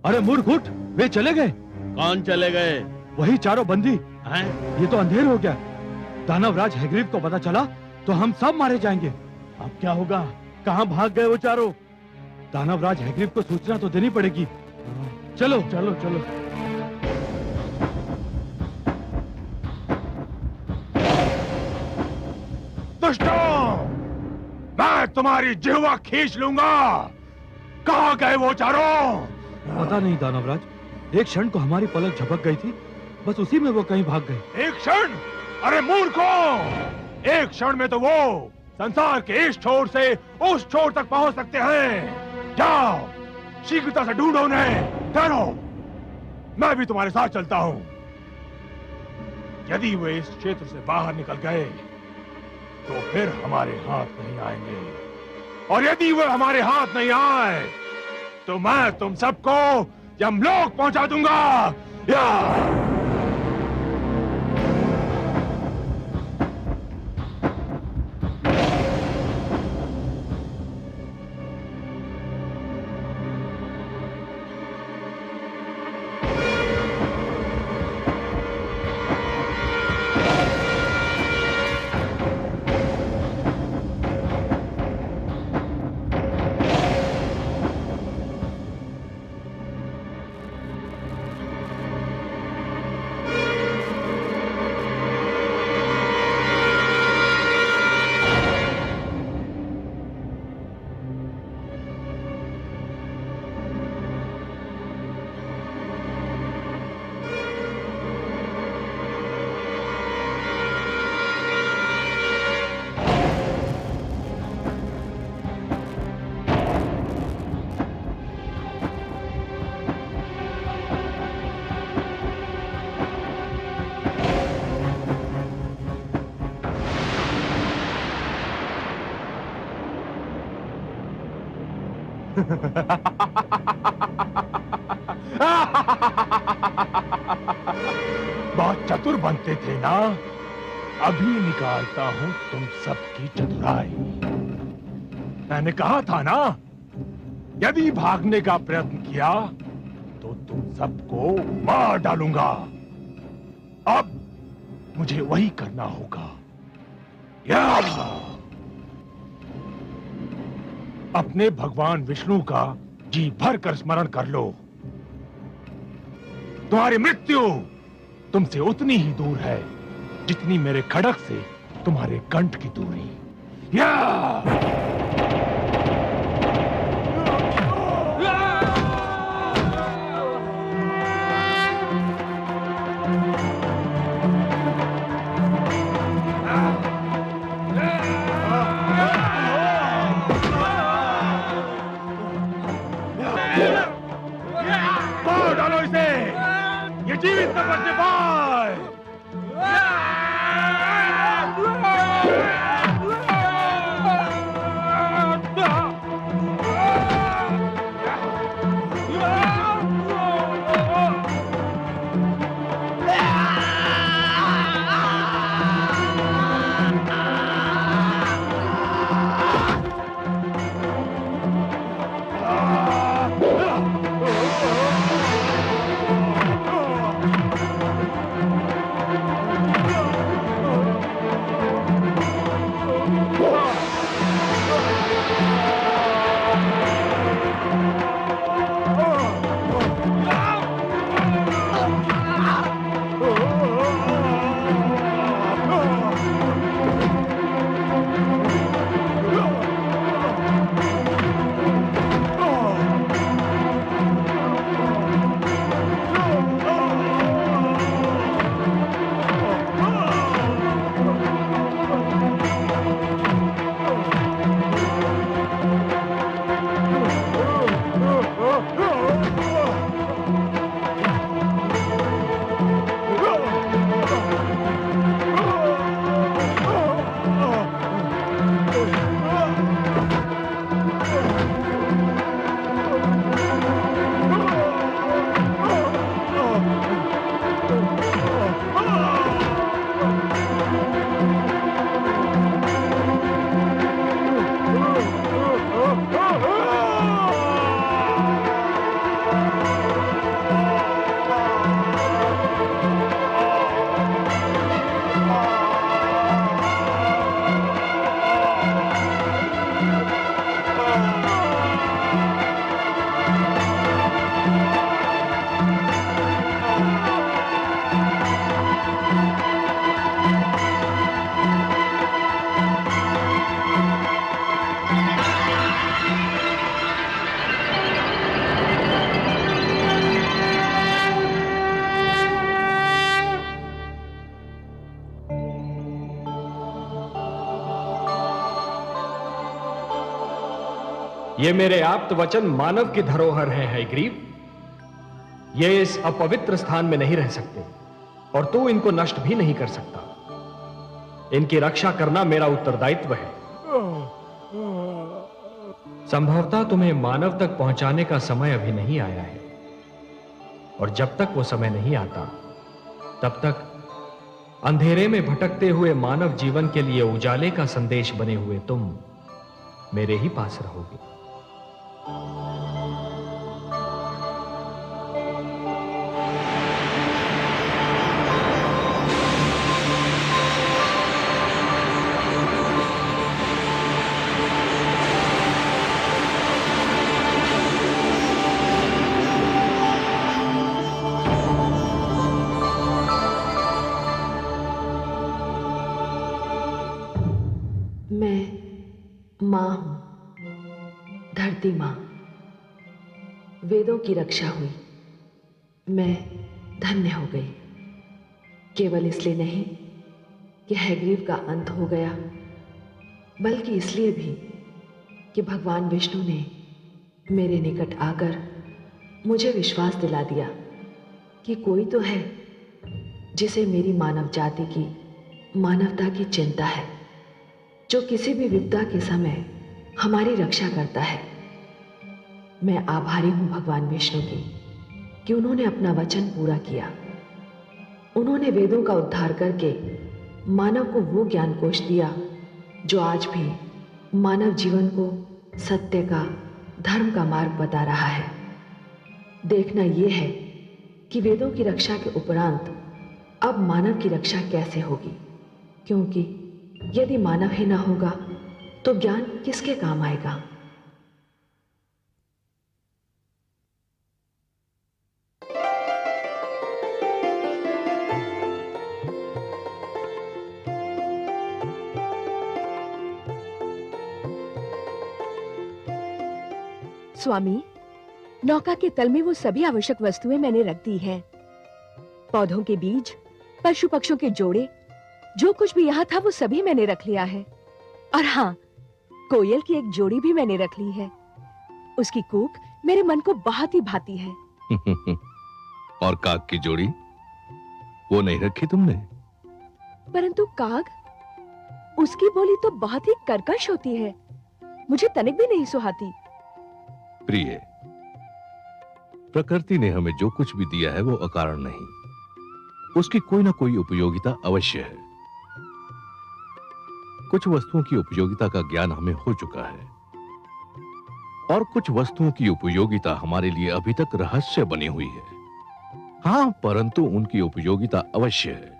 अरे मूर्ख उठ, वे चले गए। कौन चले गए? वही चारों बंदी हैं? ये तो अंधेर हो गया। दानवराज हैग्रीव को पता चला तो हम सब मारे जाएंगे। अब क्या होगा? कहाँ भाग गए वो चारों? दानवराज हैग्रीव को सूचना तो देनी पड़ेगी। चलो चलो चलो। दुष्टों, मैं तुम्हारी जिह्वा खींच लूंगा। कहाँ गए वो चारों? पता नहीं दानवराज, एक क्षण को हमारी पलक झपक गई थी, बस उसी में वो कहीं भाग गए। एक क्षण? अरे मूर्खों, एक क्षण में तो वो संसार के इस छोर से उस छोर तक पहुंच सकते हैं। जाओ, शीघ्रता से ढूंढो उन्हें। ठहरो, मैं भी तुम्हारे साथ चलता हूं। यदि वे इस क्षेत्र से बाहर निकल गए तो फिर हमारे हाथ नहीं आएंगे, और यदि वे हमारे हाथ नहीं आए तो मैं तुम सबको यमलोक पहुंचा दूंगा। या बहुत चतुर बनते थे ना। अभी निकालता हूं तुम सबकी चतुराई। मैंने कहा था ना, यदि भागने का प्रयत्न किया तो तुम सबको मार डालूंगा। अब मुझे वही करना होगा। या अपने भगवान विष्णु का जी भर कर स्मरण कर लो। तुम्हारी मृत्यु तुमसे उतनी ही दूर है जितनी मेरे खड़क से तुम्हारे कंठ की दूरी। या ये मेरे आप्त वचन मानव की धरोहर हैं, हयग्रीव। ये इस अपवित्र स्थान में नहीं रह सकते और तू इनको नष्ट भी नहीं कर सकता। इनकी रक्षा करना मेरा उत्तरदायित्व है। संभवतः तुम्हें मानव तक पहुंचाने का समय अभी नहीं आया है, और जब तक वो समय नहीं आता तब तक अंधेरे में भटकते हुए मानव जीवन के लिए उजाले का संदेश बने हुए तुम मेरे ही पास रहोगे। मां हूं, धरती मां। वेदों की रक्षा हुई, मैं धन्य हो गई। केवल इसलिए नहीं कि हयग्रीव का अंत हो गया, बल्कि इसलिए भी कि भगवान विष्णु ने मेरे निकट आकर मुझे विश्वास दिला दिया कि कोई तो है जिसे मेरी मानव जाति की, मानवता की चिंता है, जो किसी भी विपदा के समय हमारी रक्षा करता है। मैं आभारी हूं भगवान विष्णु की कि उन्होंने अपना वचन पूरा किया। उन्होंने वेदों का उद्धार करके मानव को वो ज्ञान कोश दिया जो आज भी मानव जीवन को सत्य का, धर्म का मार्ग बता रहा है। देखना यह है कि वेदों की रक्षा के उपरांत अब मानव की रक्षा कैसे होगी, क्योंकि यदि मानव ही ना होगा तो ज्ञान किसके काम आएगा। स्वामी, नौका के तल में वो सभी आवश्यक वस्तुएं मैंने रख दी हैं। पौधों के बीज, पशु पक्षियों के जोड़े, जो कुछ भी यहाँ था वो सभी मैंने रख लिया है। और हाँ, कोयल की एक जोड़ी भी मैंने रख ली है। उसकी कूक मेरे मन को बहुत ही भाती है। और काग की जोड़ी, वो नहीं रखी तुमने? परंतु काग, उसकी बोली तो बहुत ही कर्कश होती है, मुझे तनिक भी नहीं सुहाती। प्रिय, प्रकृति ने हमें जो कुछ भी दिया है वो अकारण नहीं, उसकी कोई ना कोई उपयोगिता अवश्य है। कुछ वस्तुओं की उपयोगिता का ज्ञान हमें हो चुका है और कुछ वस्तुओं की उपयोगिता हमारे लिए अभी तक रहस्य बनी हुई है। हां, परंतु उनकी उपयोगिता अवश्य है।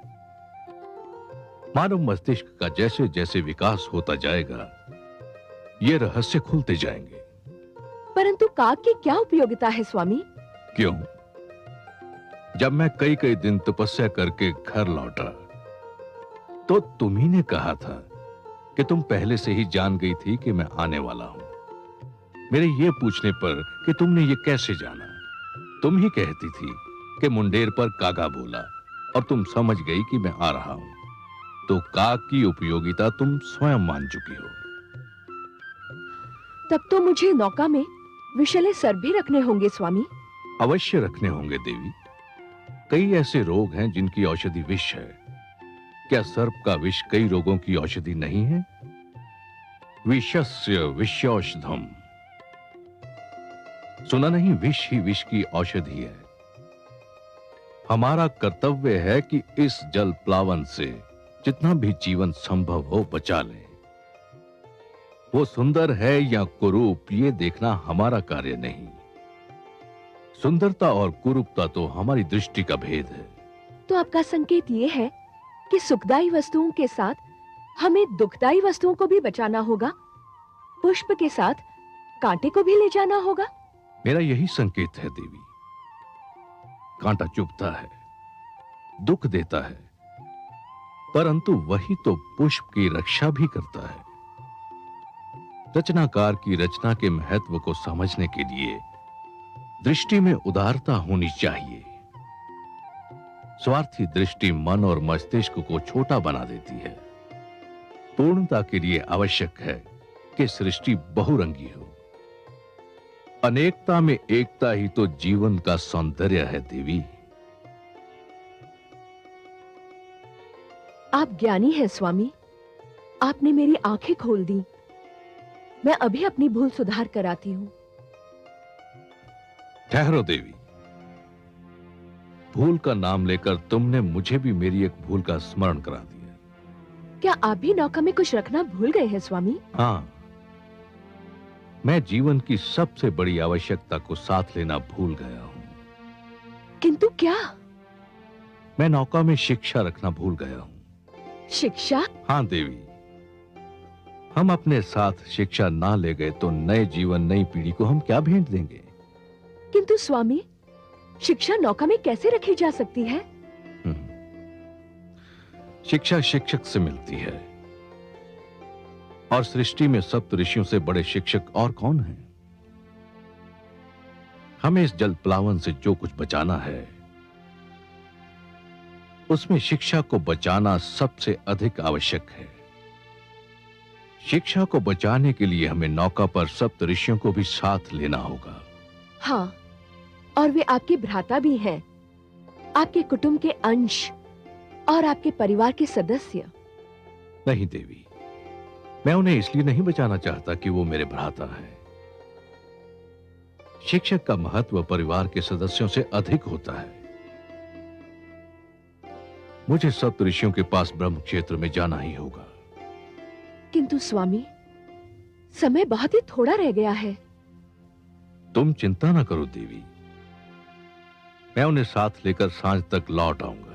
मानव मस्तिष्क का जैसे जैसे विकास होता जाएगा, ये रहस्य खुलते जाएंगे। परंतु काग की क्या उपयोगिता है स्वामी? क्यों? जब मैं कई कई दिन तपस्या करके घर लौटा तो तुम्ही ने कहा था कि तुम पहले से ही जान गई थी कि मैं आने वाला हूं। मेरे ये पूछने पर कि तुमने ये कैसे जाना, तुम ही कहती थी कि मुंडेर पर कागा बोला और तुम समझ गई कि मैं आ रहा हूं। तो काग की उपयोगिता तुम स्वयं मान चुकी हो। तब तो मुझे नौका में विषैले सर्प भी रखने होंगे स्वामी। अवश्य रखने होंगे देवी। कई ऐसे रोग हैं जिनकी औषधि विष है। क्या सर्प का विष कई रोगों की औषधि नहीं है? विषस्य विषौषधम, सुना नहीं? विष ही विष की औषधि है। हमारा कर्तव्य है कि इस जल प्लावन से जितना भी जीवन संभव हो बचा लें। वो सुंदर है या कुरूप, ये देखना हमारा कार्य नहीं। सुंदरता और कुरूपता तो हमारी दृष्टि का भेद है। तो आपका संकेत ये है कि सुखदायी वस्तुओं के साथ हमें दुखदायी वस्तुओं को भी बचाना होगा, पुष्प के साथ कांटे को भी ले जाना होगा। मेरा यही संकेत है देवी। कांटा चुभता है, दुख देता है, परंतु वही तो पुष्प की रक्षा भी करता है। रचनाकार की रचना के महत्व को समझने के लिए दृष्टि में उदारता होनी चाहिए। स्वार्थी दृष्टि मन और मस्तिष्क को छोटा बना देती है। पूर्णता के लिए आवश्यक है कि सृष्टि बहुरंगी हो, अनेकता में एकता ही तो जीवन का सौंदर्य है देवी। आप ज्ञानी हैं स्वामी। आपने मेरी आंखें खोल दी। मैं अभी अपनी भूल सुधार कर आती हूं। ठहरो देवी, भूल का नाम लेकर तुमने मुझे भी मेरी एक भूल का स्मरण करा दिया। क्या आप भी नौका में कुछ रखना भूल गए हैं स्वामी? हाँ, मैं जीवन की सबसे बड़ी आवश्यकता को साथ लेना भूल गया हूं। किंतु क्या? मैं नौका में शिक्षा रखना भूल गया हूं। शिक्षा? हाँ देवी, हम अपने साथ शिक्षा ना ले गए तो नए जीवन, नई पीढ़ी को हम क्या भेंट देंगे? किंतु स्वामी, शिक्षा नौका में कैसे रखी जा सकती है? शिक्षा शिक्षक से मिलती है, और सृष्टि में सप्त ऋषियों से बड़े शिक्षक और कौन हैं? हमें इस जल प्लावन से जो कुछ बचाना है, उसमें शिक्षा को बचाना सबसे अधिक आवश्यक है। शिक्षा को बचाने के लिए हमें नौका पर सप्त ऋषियों को भी साथ लेना होगा। हाँ, और वे आपके भ्राता भी हैं, आपके कुटुंब के अंश और आपके परिवार के सदस्य। नहीं देवी, मैं उन्हें इसलिए नहीं बचाना चाहता कि वो मेरे भ्राता हैं। शिक्षक का महत्व परिवार के सदस्यों से अधिक होता है। मुझे सप्त ऋषियों के पास ब्रह्म क्षेत्र में जाना ही होगा। किंतु स्वामी, समय बहुत ही थोड़ा रह गया है। तुम चिंता ना करो देवी, मैं उन्हें साथ लेकर सांझ तक लौट आऊंगा।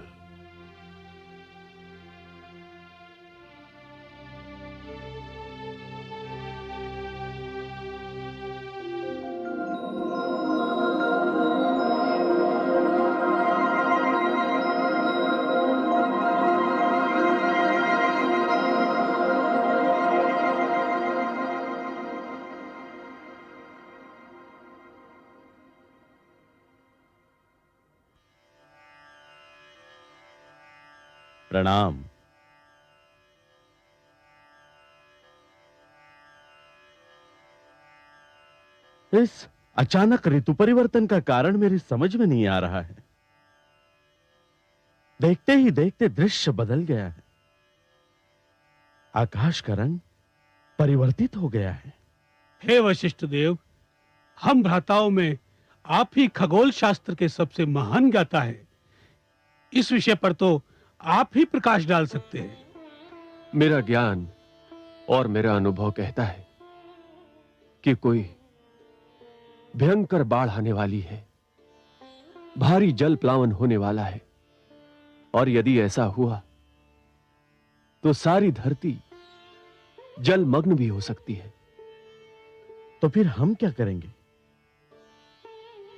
प्रणाम। इस अचानक ऋतु परिवर्तन का कारण मेरी समझ में नहीं आ रहा है। देखते ही देखते दृश्य बदल गया है। आकाश का रंग परिवर्तित हो गया है। हे वशिष्ठ देव, हम भ्राताओं में आप ही खगोल शास्त्र के सबसे महान ज्ञाता है। इस विषय पर तो आप ही प्रकाश डाल सकते हैं। मेरा ज्ञान और मेरा अनुभव कहता है कि कोई भयंकर बाढ़ आने वाली है, भारी जल प्लावन होने वाला है, और यदि ऐसा हुआ तो सारी धरती जलमग्न भी हो सकती है। तो फिर हम क्या करेंगे?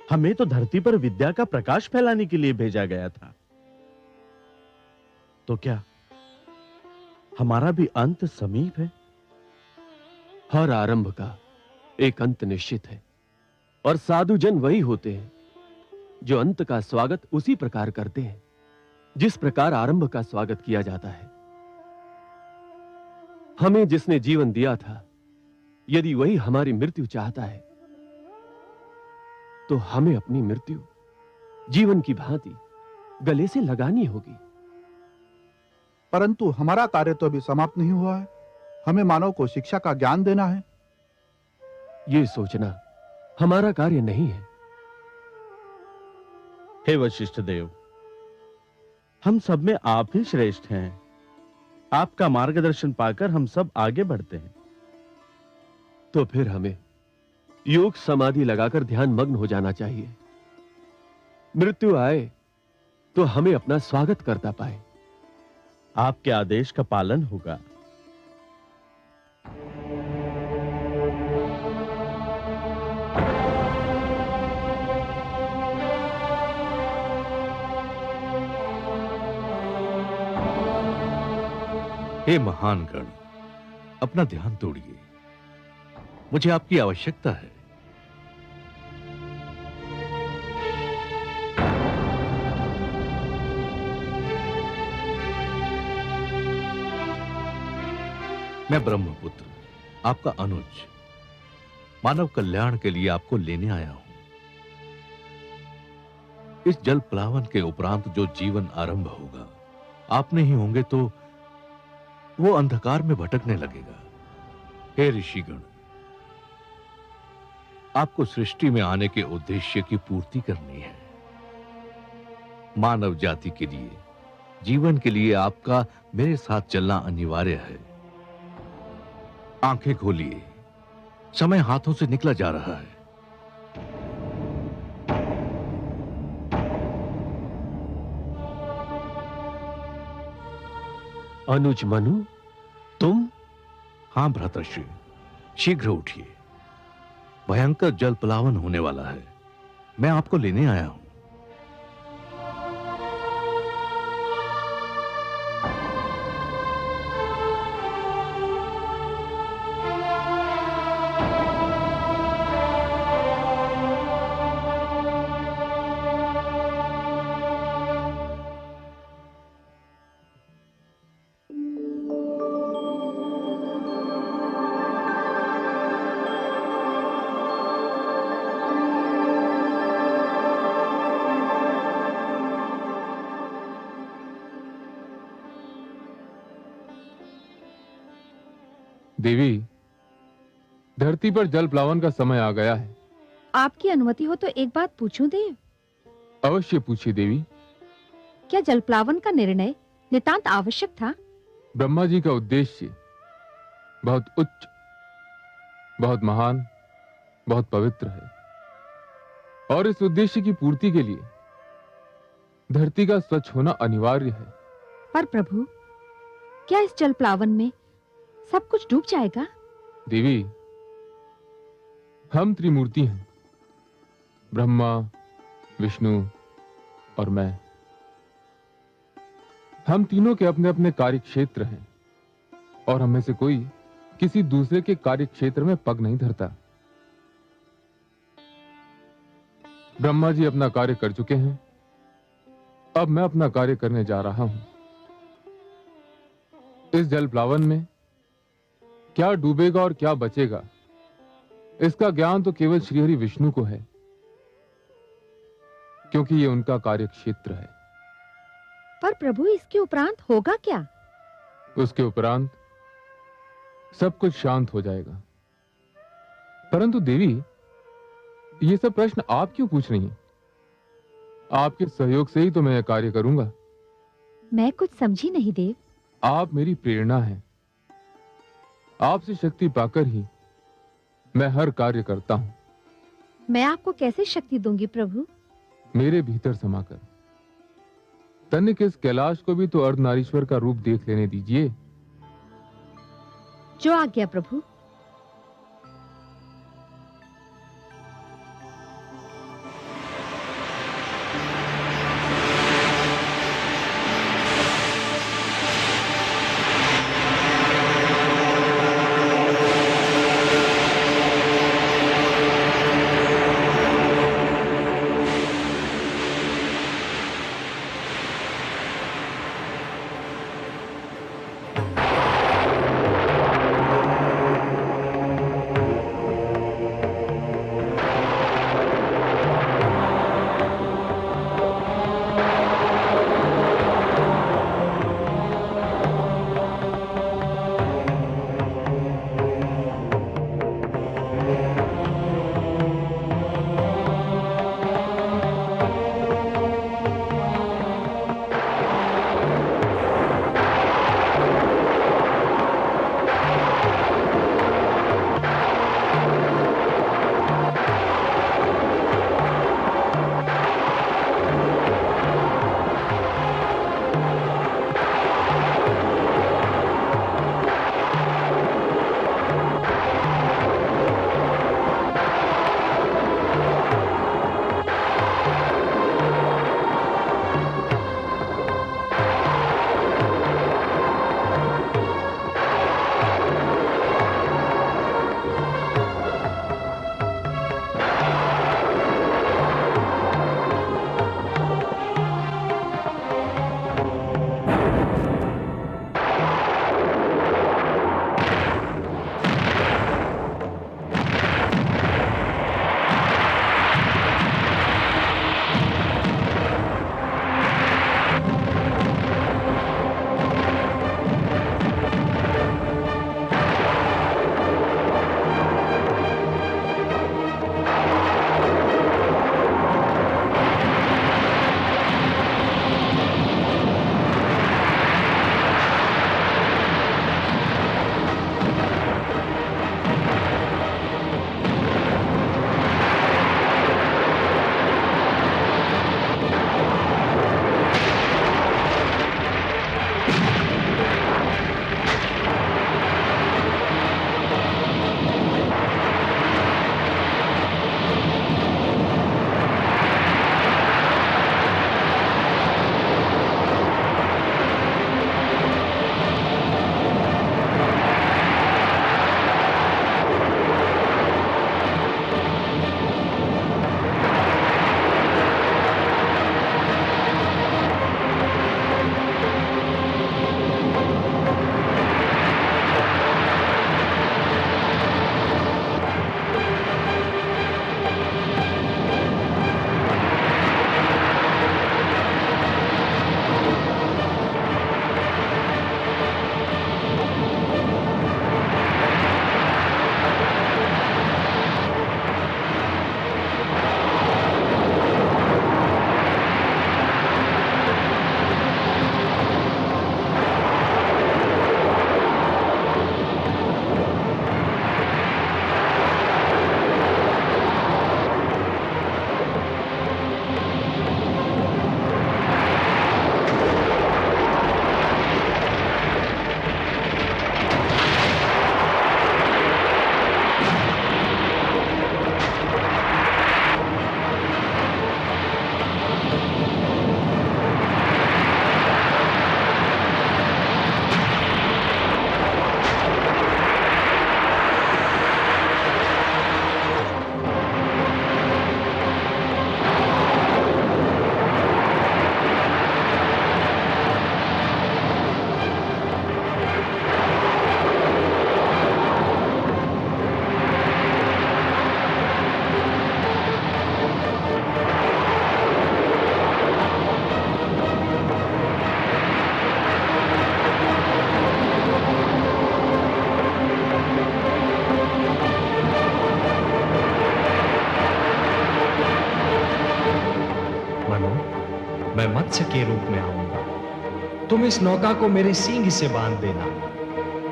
हमें तो धरती पर विद्या का प्रकाश फैलाने के लिए भेजा गया था। तो क्या हमारा भी अंत समीप है? हर आरंभ का एक अंत निश्चित है, और साधु जन वही होते हैं जो अंत का स्वागत उसी प्रकार करते हैं जिस प्रकार आरंभ का स्वागत किया जाता है। हमें जिसने जीवन दिया था, यदि वही हमारी मृत्यु चाहता है, तो हमें अपनी मृत्यु जीवन की भांति गले से लगानी होगी। परंतु हमारा कार्य तो अभी समाप्त नहीं हुआ है। हमें मानव को शिक्षा का ज्ञान देना है। यह सोचना हमारा कार्य नहीं है। हे वशिष्ठ देव, हम सब में आप ही श्रेष्ठ हैं। आपका मार्गदर्शन पाकर हम सब आगे बढ़ते हैं। तो फिर हमें योग समाधि लगाकर ध्यान मग्न हो जाना चाहिए। मृत्यु आए तो हमें अपना स्वागत करता पाए। आपके आदेश का पालन होगा। हे महान गण, अपना ध्यान तोड़िए, मुझे आपकी आवश्यकता है। मैं ब्रह्मपुत्र, आपका अनुज, मानव कल्याण के लिए आपको लेने आया हूं। इस जल प्लावन के उपरांत जो जीवन आरंभ होगा, आप नहीं होंगे तो वो अंधकार में भटकने लगेगा। हे ऋषिगण, आपको सृष्टि में आने के उद्देश्य की पूर्ति करनी है। मानव जाति के लिए, जीवन के लिए आपका मेरे साथ चलना अनिवार्य है। आंखें खोलिए, समय हाथों से निकला जा रहा है। अनुज मनु, तुम? हां भ्रातृश्री, शीघ्र उठिए। भयंकर जल प्लावन होने वाला है। मैं आपको लेने आया हूं। देवी, धरती पर जल प्लावन का समय आ गया है। आपकी अनुमति हो तो एक बात पूछूं देव? अवश्य पूछिए देवी। क्या जल प्लावन का निर्णय नितांत आवश्यक था? ब्रह्मा जी का उद्देश्य बहुत उच्च, बहुत महान, बहुत पवित्र है, और इस उद्देश्य की पूर्ति के लिए धरती का स्वच्छ होना अनिवार्य है। पर प्रभु, क्या इस जल प्लावन में सब कुछ डूब जाएगा? देवी, हम त्रिमूर्ति हैं, ब्रह्मा, विष्णु और मैं। हम तीनों के अपने अपने कार्य क्षेत्र हैं, और हमें से कोई किसी दूसरे के कार्य क्षेत्र में पग नहीं धरता। ब्रह्मा जी अपना कार्य कर चुके हैं, अब मैं अपना कार्य करने जा रहा हूं। इस जल प्लावन में क्या डूबेगा और क्या बचेगा, इसका ज्ञान तो केवल श्रीहरि विष्णु को है, क्योंकि ये उनका कार्य क्षेत्र है। पर प्रभु, इसके उपरांत होगा क्या? उसके उपरांत सब कुछ शांत हो जाएगा। परंतु देवी, ये सब प्रश्न आप क्यों पूछ रही हैं? आपके सहयोग से ही तो मैं यह कार्य करूंगा। मैं कुछ समझी नहीं देव। आप मेरी प्रेरणा हैं। आपसे शक्ति पाकर ही मैं हर कार्य करता हूं। मैं आपको कैसे शक्ति दूंगी प्रभु? मेरे भीतर समाकर। तनिक इस कैलाश को भी तो अर्धनारीश्वर का रूप देख लेने दीजिए। जो आज्ञा प्रभु। मत्स्य के रूप में आऊंगा। तुम इस नौका को मेरे सींग से बांध देना।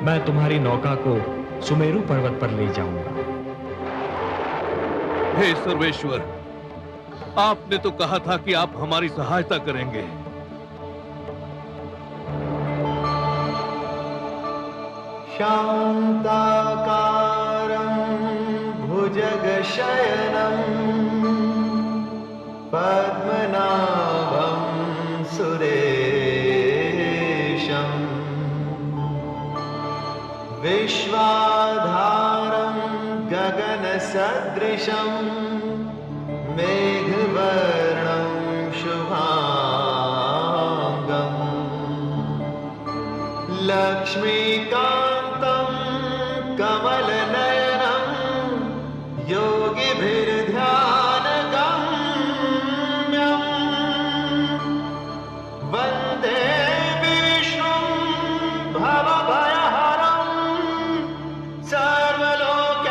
मैं तुम्हारी नौका को सुमेरु पर्वत पर ले जाऊंगा। हे सर्वेश्वर, आपने तो कहा था कि आप हमारी सहायता करेंगे। शान्ताकारं भुजगशयनं पद्मनाभं सुरेशं विश्वाधारं गगनसदृशं मेघवर्णं शुभांगं लक्ष्मीकान्तं कमलनयनं योगिभिर्ध्यानगम्यं वन्दे विष्णुं भवभयहरं सर्वलोकैकनाथम्।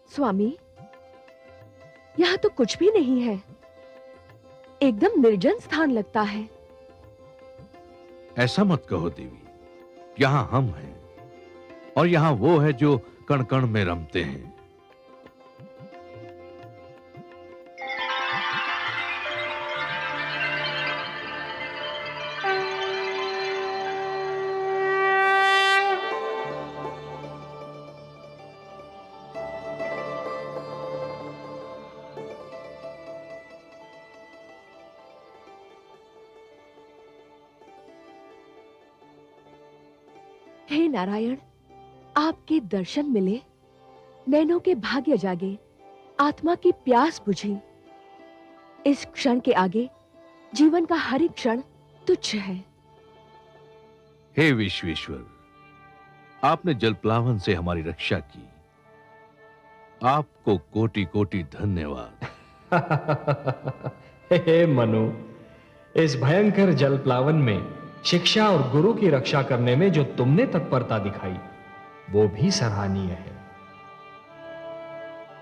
स्वामी, यहाँ तो कुछ भी नहीं है, एकदम निर्जन स्थान लगता है। ऐसा मत कहो देवी, यहाँ हम हैं और यहाँ वो है जो कण कण में रमते हैं। हे नारायण, आपके दर्शन मिले, नैनों के भाग्य जागे, आत्मा की प्यास बुझी। इस क्षण के आगे जीवन का हर एक क्षण तुच्छ है। हे विश्वेश्वर, आपने जलप्लावन से हमारी रक्षा की, आपको कोटि कोटि धन्यवाद। हे मनु, इस भयंकर जलप्लावन में शिक्षा और गुरु की रक्षा करने में जो तुमने तत्परता दिखाई, वो भी सराहनीय है।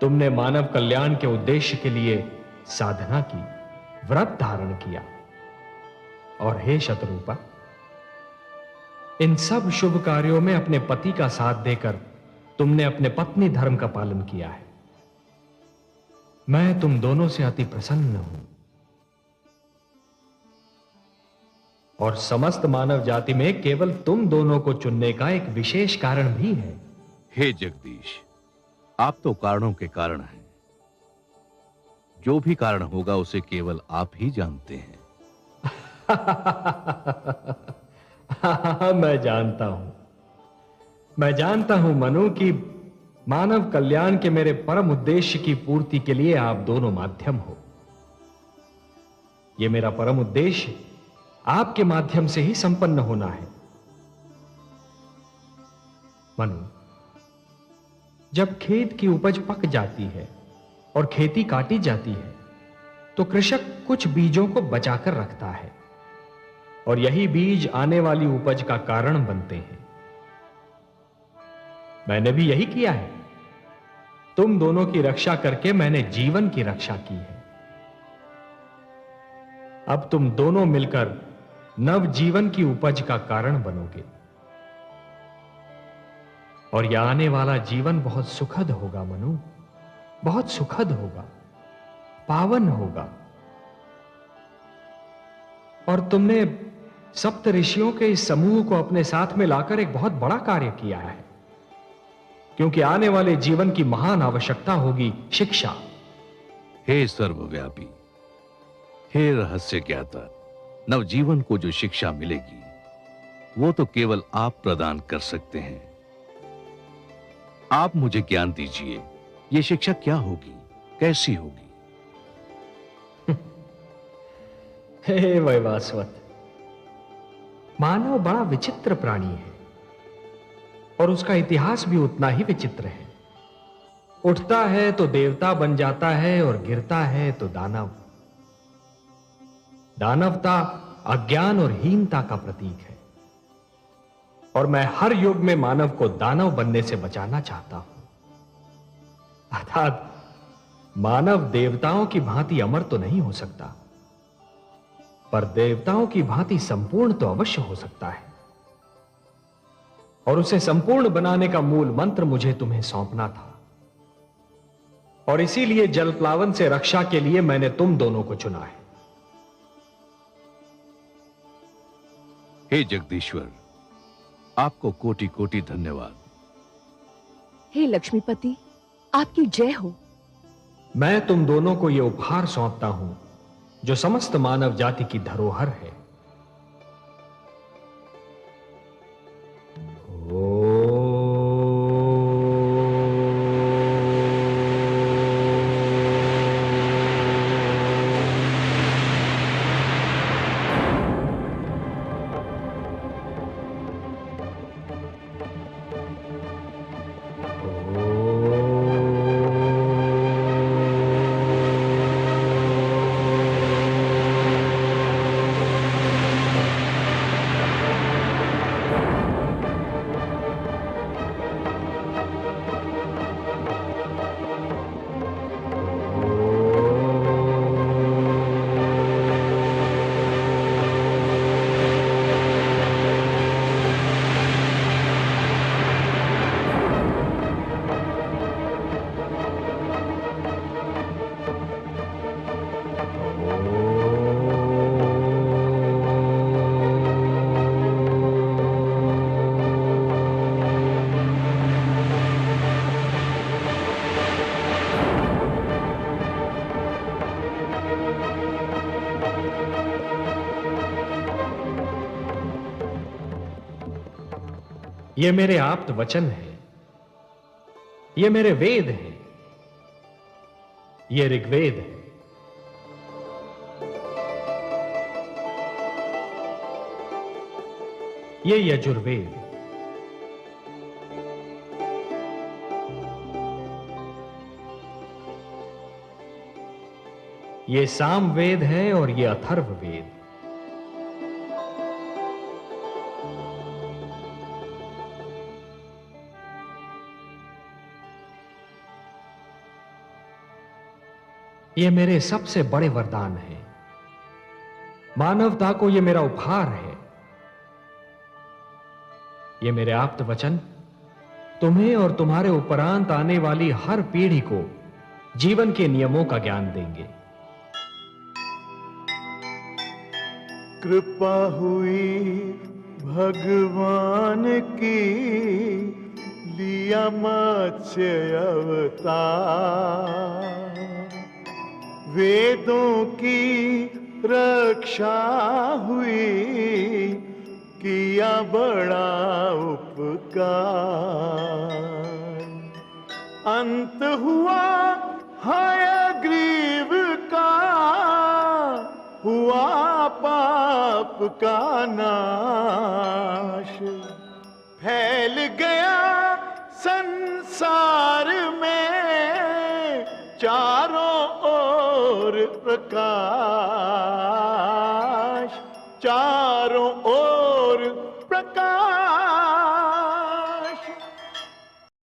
तुमने मानव कल्याण के उद्देश्य के लिए साधना की, व्रत धारण किया। और हे शत्रुपा, इन सब शुभ कार्यों में अपने पति का साथ देकर तुमने अपने पत्नी धर्म का पालन किया है। मैं तुम दोनों से अति प्रसन्न हूं और समस्त मानव जाति में केवल तुम दोनों को चुनने का एक विशेष कारण भी है। हे जगदीश, आप तो कारणों के कारण हैं। जो भी कारण होगा उसे केवल आप ही जानते हैं। मैं जानता हूं मनु कि मानव कल्याण के मेरे परम उद्देश्य की पूर्ति के लिए आप दोनों माध्यम हो। यह मेरा परम उद्देश्य आपके माध्यम से ही संपन्न होना है। मनु, जब खेत की उपज पक जाती है और खेती काटी जाती है, तो कृषक कुछ बीजों को बचाकर रखता है और यही बीज आने वाली उपज का कारण बनते हैं। मैंने भी यही किया है। तुम दोनों की रक्षा करके मैंने जीवन की रक्षा की है। अब तुम दोनों मिलकर नव जीवन की उपज का कारण बनोगे और यह आने वाला जीवन बहुत सुखद होगा मनु, बहुत सुखद होगा, पावन होगा। और तुमने सप्त ऋषियों के इस समूह को अपने साथ में लाकर एक बहुत बड़ा कार्य किया है, क्योंकि आने वाले जीवन की महान आवश्यकता होगी शिक्षा। हे सर्वव्यापी, हे रहस्य ज्ञाता, नवजीवन को जो शिक्षा मिलेगी वो तो केवल आप प्रदान कर सकते हैं। आप मुझे ज्ञान दीजिए, ये शिक्षा क्या होगी, कैसी होगी? हे वैवास्वत, मानव बड़ा विचित्र प्राणी है और उसका इतिहास भी उतना ही विचित्र है। उठता है तो देवता बन जाता है और गिरता है तो दानव। दानवता अज्ञान और हीनता का प्रतीक है और मैं हर युग में मानव को दानव बनने से बचाना चाहता हूं। अर्थात मानव देवताओं की भांति अमर तो नहीं हो सकता, पर देवताओं की भांति संपूर्ण तो अवश्य हो सकता है। और उसे संपूर्ण बनाने का मूल मंत्र मुझे तुम्हें सौंपना था और इसीलिए जलप्लावन से रक्षा के लिए मैंने तुम दोनों को चुना है। हे जगदीश्वर, आपको कोटि कोटि धन्यवाद। हे लक्ष्मीपति, आपकी जय हो। मैं तुम दोनों को यह उपहार सौंपता हूं जो समस्त मानव जाति की धरोहर है। ये मेरे आप्त वचन है, ये मेरे वेद हैं, ये ऋग्वेद है। ये यजुर्वेद, ये सामवेद है और ये अथर्ववेद। ये मेरे सबसे बड़े वरदान हैं। मानवता को ये मेरा उपहार है। ये मेरे आप्त वचन तुम्हें और तुम्हारे उपरांत आने वाली हर पीढ़ी को जीवन के नियमों का ज्ञान देंगे। कृपा हुई भगवान की, लिया मत्स्य अवतार, वेदों की रक्षा हुई, किया बड़ा उपकार। अंत हुआ हयग्रीव का, हुआ पाप का नाश, फैल गया संसार में चारों ओर प्रकाश।